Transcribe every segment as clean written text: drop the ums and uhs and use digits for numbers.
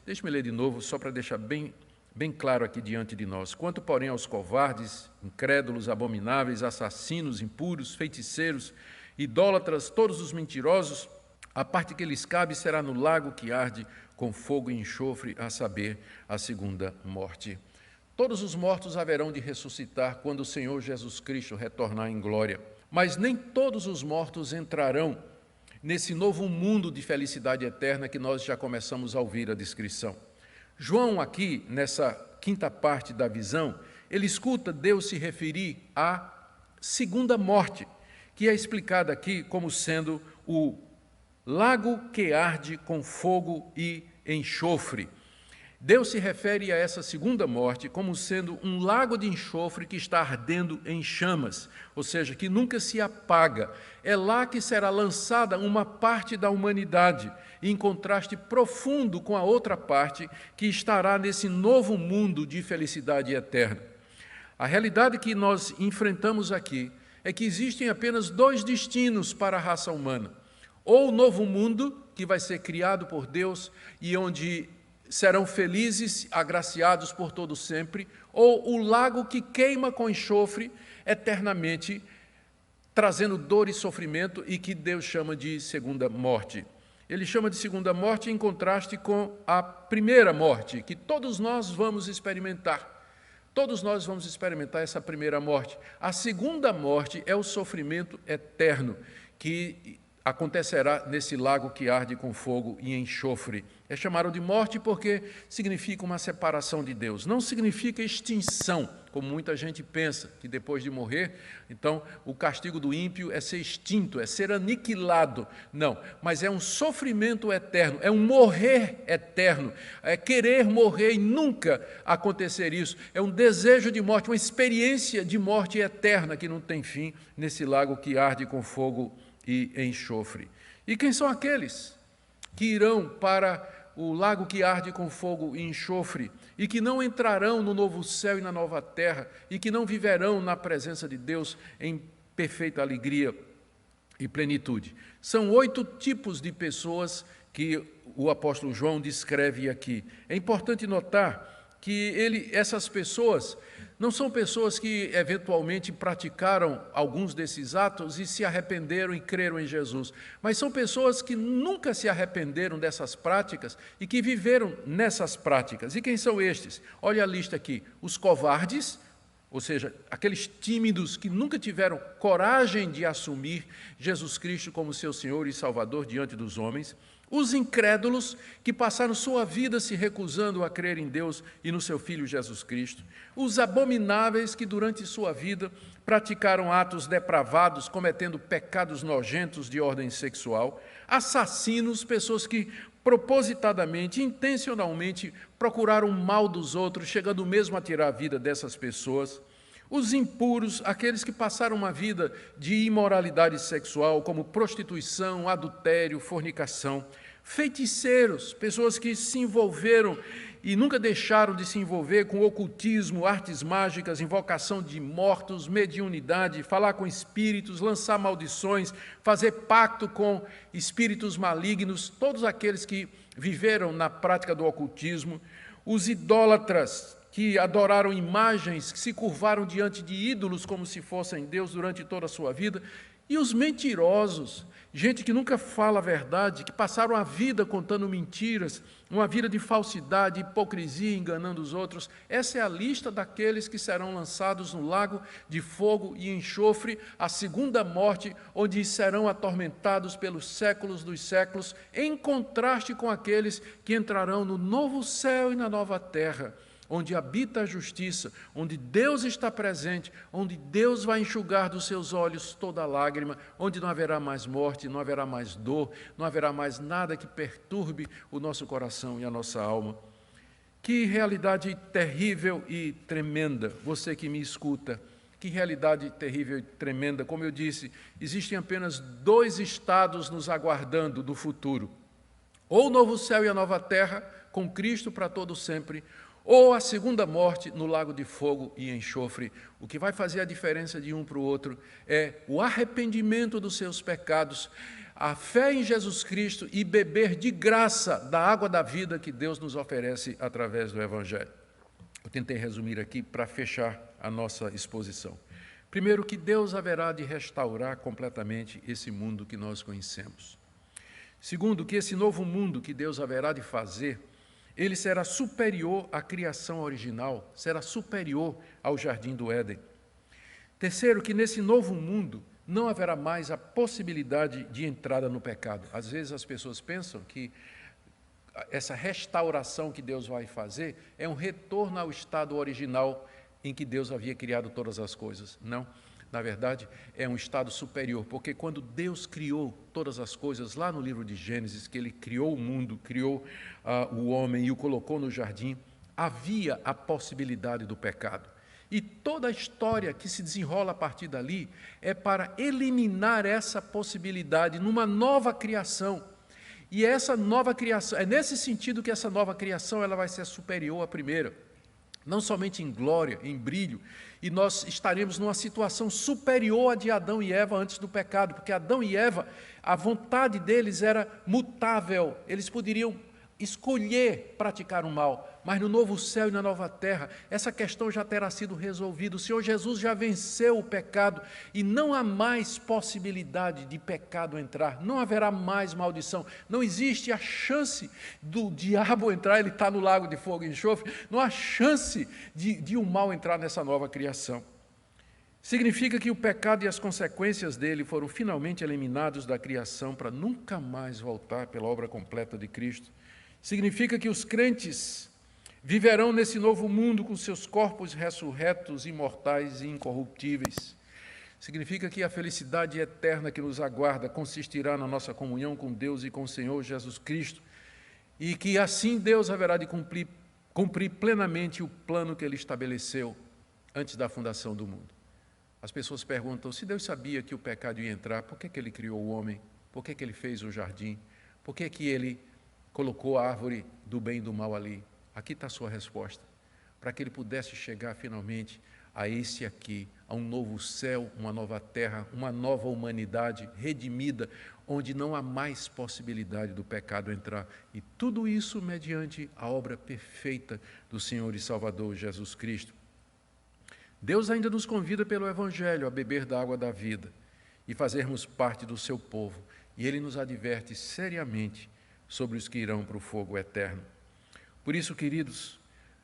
Deixe-me ler de novo, só para deixar bem claro aqui diante de nós. Quanto, porém, aos covardes, incrédulos, abomináveis, assassinos, impuros, feiticeiros, idólatras, todos os mentirosos, a parte que lhes cabe será no lago que arde com fogo e enxofre, a saber, a segunda morte. Todos os mortos haverão de ressuscitar quando o Senhor Jesus Cristo retornar em glória. Mas nem todos os mortos entrarão nesse novo mundo de felicidade eterna que nós já começamos a ouvir a descrição. João, aqui, nessa quinta parte da visão, ele escuta Deus se referir à segunda morte, que é explicada aqui como sendo o lago que arde com fogo e enxofre. Deus se refere a essa segunda morte como sendo um lago de enxofre que está ardendo em chamas, ou seja, que nunca se apaga. É lá que será lançada uma parte da humanidade, em contraste profundo com a outra parte que estará nesse novo mundo de felicidade eterna. A realidade que nós enfrentamos aqui é que existem apenas dois destinos para a raça humana. Ou o novo mundo, que vai ser criado por Deus e onde serão felizes, agraciados por todo sempre, ou o lago que queima com enxofre eternamente, trazendo dor e sofrimento e que Deus chama de segunda morte. Ele chama de segunda morte em contraste com a primeira morte, que todos nós vamos experimentar. Todos nós vamos experimentar essa primeira morte. A segunda morte é o sofrimento eterno, que acontecerá nesse lago que arde com fogo e enxofre. É chamado de morte porque significa uma separação de Deus. Não significa extinção, como muita gente pensa, que depois de morrer, então o castigo do ímpio é ser extinto, é ser aniquilado. Não, mas é um sofrimento eterno, é um morrer eterno, é querer morrer e nunca acontecer isso. É um desejo de morte, uma experiência de morte eterna que não tem fim nesse lago que arde com fogo e enxofre. E quem são aqueles que irão para o lago que arde com fogo e enxofre e que não entrarão no novo céu e na nova terra e que não viverão na presença de Deus em perfeita alegria e plenitude? São 8 tipos de pessoas que o apóstolo João descreve aqui. É importante notar que essas pessoas não são pessoas que eventualmente praticaram alguns desses atos e se arrependeram e creram em Jesus, mas são pessoas que nunca se arrependeram dessas práticas e que viveram nessas práticas. E quem são estes? Olha a lista aqui: os covardes, ou seja, aqueles tímidos que nunca tiveram coragem de assumir Jesus Cristo como seu Senhor e Salvador diante dos homens; os incrédulos, que passaram sua vida se recusando a crer em Deus e no seu Filho Jesus Cristo; os abomináveis, que durante sua vida praticaram atos depravados, cometendo pecados nojentos de ordem sexual; assassinos, pessoas que propositadamente, intencionalmente procuraram o mal dos outros, chegando mesmo a tirar a vida dessas pessoas; os impuros, aqueles que passaram uma vida de imoralidade sexual, como prostituição, adultério, fornicação; feiticeiros, pessoas que se envolveram e nunca deixaram de se envolver com ocultismo, artes mágicas, invocação de mortos, mediunidade, falar com espíritos, lançar maldições, fazer pacto com espíritos malignos, todos aqueles que viveram na prática do ocultismo; os idólatras, que adoraram imagens, que se curvaram diante de ídolos como se fossem Deus durante toda a sua vida; e os mentirosos, gente que nunca fala a verdade, que passaram a vida contando mentiras, uma vida de falsidade, hipocrisia, enganando os outros. Essa é a lista daqueles que serão lançados no lago de fogo e enxofre, a segunda morte, onde serão atormentados pelos séculos dos séculos, em contraste com aqueles que entrarão no novo céu e na nova terra, onde habita a justiça, onde Deus está presente, onde Deus vai enxugar dos seus olhos toda lágrima, onde não haverá mais morte, não haverá mais dor, não haverá mais nada que perturbe o nosso coração e a nossa alma. Que realidade terrível e tremenda, você que me escuta, que realidade terrível e tremenda. Como eu disse, existem apenas 2 estados nos aguardando do futuro: ou o novo céu e a nova terra, com Cristo para todo sempre, ou a segunda morte no lago de fogo e enxofre. O que vai fazer a diferença de um para o outro é o arrependimento dos seus pecados, a fé em Jesus Cristo e beber de graça da água da vida que Deus nos oferece através do Evangelho. Eu tentei resumir aqui para fechar a nossa exposição. Primeiro, que Deus haverá de restaurar completamente esse mundo que nós conhecemos. Segundo, que esse novo mundo que Deus haverá de fazer, ele será superior à criação original, será superior ao Jardim do Éden. Terceiro, que nesse novo mundo não haverá mais a possibilidade de entrada no pecado. Às vezes as pessoas pensam que essa restauração que Deus vai fazer é um retorno ao estado original em que Deus havia criado todas as coisas. Não, na verdade, é um estado superior, porque quando Deus criou todas as coisas, lá no livro de Gênesis, que Ele criou o mundo, criou o homem e o colocou no jardim, havia a possibilidade do pecado. E toda a história que se desenrola a partir dali é para eliminar essa possibilidade numa nova criação. E essa nova criação, é nesse sentido que essa nova criação ela vai ser superior à primeira, não somente em glória, em brilho, e nós estaremos numa situação superior à de Adão e Eva antes do pecado, porque Adão e Eva, a vontade deles era mutável, eles poderiam escolher praticar o mal, mas no novo céu e na nova terra, essa questão já terá sido resolvida. O Senhor Jesus já venceu o pecado e não há mais possibilidade de pecado entrar, não haverá mais maldição, não existe a chance do diabo entrar, ele está no lago de fogo e enxofre, não há chance de o mal entrar nessa nova criação. Significa que o pecado e as consequências dele foram finalmente eliminados da criação para nunca mais voltar pela obra completa de Cristo. Significa que os crentes viverão nesse novo mundo com seus corpos ressurretos, imortais e incorruptíveis. Significa que a felicidade eterna que nos aguarda consistirá na nossa comunhão com Deus e com o Senhor Jesus Cristo, e que assim Deus haverá de cumprir plenamente o plano que Ele estabeleceu antes da fundação do mundo. As pessoas perguntam, se Deus sabia que o pecado ia entrar, por que Ele criou o homem? Por que Ele fez o jardim? Por que Ele colocou a árvore do bem e do mal ali? Aqui está a sua resposta. Para que Ele pudesse chegar finalmente a esse aqui, a um novo céu, uma nova terra, uma nova humanidade redimida, onde não há mais possibilidade do pecado entrar. E tudo isso mediante a obra perfeita do Senhor e Salvador Jesus Cristo. Deus ainda nos convida pelo Evangelho a beber da água da vida e fazermos parte do seu povo. E Ele nos adverte seriamente sobre os que irão para o fogo eterno. Por isso, queridos,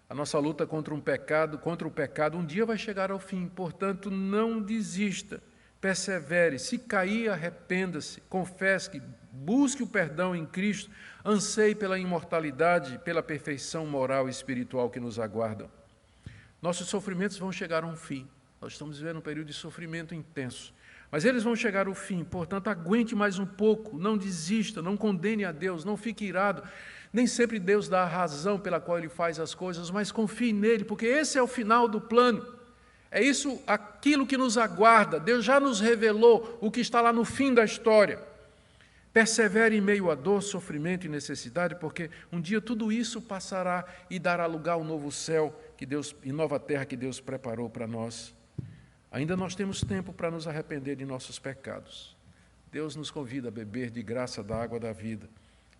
a nossa luta contra o pecado um dia vai chegar ao fim. Portanto, não desista, persevere, se cair, arrependa-se, confesse, busque o perdão em Cristo, anseie pela imortalidade, pela perfeição moral e espiritual que nos aguardam. Nossos sofrimentos vão chegar a um fim. Nós estamos vivendo um período de sofrimento intenso. Mas eles vão chegar ao fim, portanto, aguente mais um pouco, não desista, não condene a Deus, não fique irado. Nem sempre Deus dá a razão pela qual Ele faz as coisas, mas confie nele, porque esse é o final do plano. É isso, aquilo que nos aguarda. Deus já nos revelou o que está lá no fim da história. Persevere em meio a dor, sofrimento e necessidade, porque um dia tudo isso passará e dará lugar ao novo céu e nova terra que Deus preparou para nós. Ainda nós temos tempo para nos arrepender de nossos pecados. Deus nos convida a beber de graça da água da vida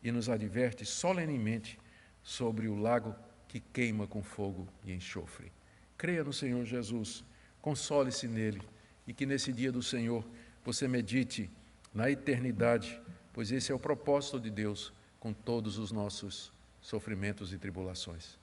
e nos adverte solenemente sobre o lago que queima com fogo e enxofre. Creia no Senhor Jesus, console-se nele e que nesse dia do Senhor você medite na eternidade, pois esse é o propósito de Deus com todos os nossos sofrimentos e tribulações.